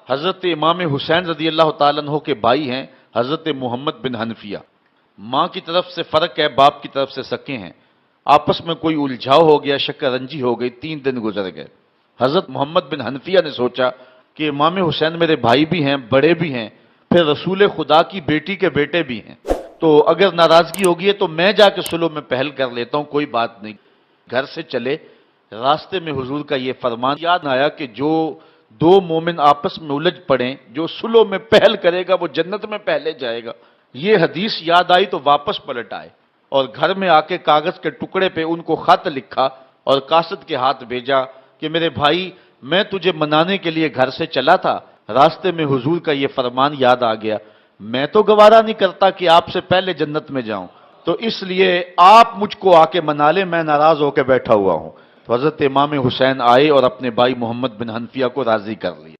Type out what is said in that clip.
हज़रत इमाम हुसैन रज़ी अल्लाह ताला अन्हु के भाई हैं हज़रत मोहम्मद बिन हनफिया। माँ की तरफ से फ़र्क है, बाप की तरफ से सके हैं। आपस में कोई उलझाव हो गया, शक्करंजी हो गई, 3 दिन गुजर गए। हज़रत मोहम्मद बिन हनफिया ने सोचा कि इमाम हुसैन मेरे भाई भी हैं, बड़े भी हैं, फिर रसूल खुदा की बेटी के बेटे भी हैं, तो अगर नाराज़गी होगी है तो मैं जाके सुलह में पहल कर लेता हूं, कोई बात नहीं। घर से चले, रास्ते में हुजूर का ये फरमान याद आया कि जो दो मोमिन आपस में उलझ पड़े, जो सुलह में पहल करेगा वो जन्नत में पहले जाएगा। ये हदीस याद आई तो वापस पलट आए और घर में आके कागज के टुकड़े पे उनको खत लिखा और कासद के हाथ भेजा कि मेरे भाई, मैं तुझे मनाने के लिए घर से चला था, रास्ते में हुजूर का ये फरमान याद आ गया। मैं तो गवारा नहीं करता कि आपसे पहले जन्नत में जाऊं, तो इसलिए आप मुझको आके मना ले, मैं नाराज होकर बैठा हुआ हूं। तो हजरत इमाम हुसैन आए और अपने भाई मोहम्मद बिन हनफिया को राजी कर लिया।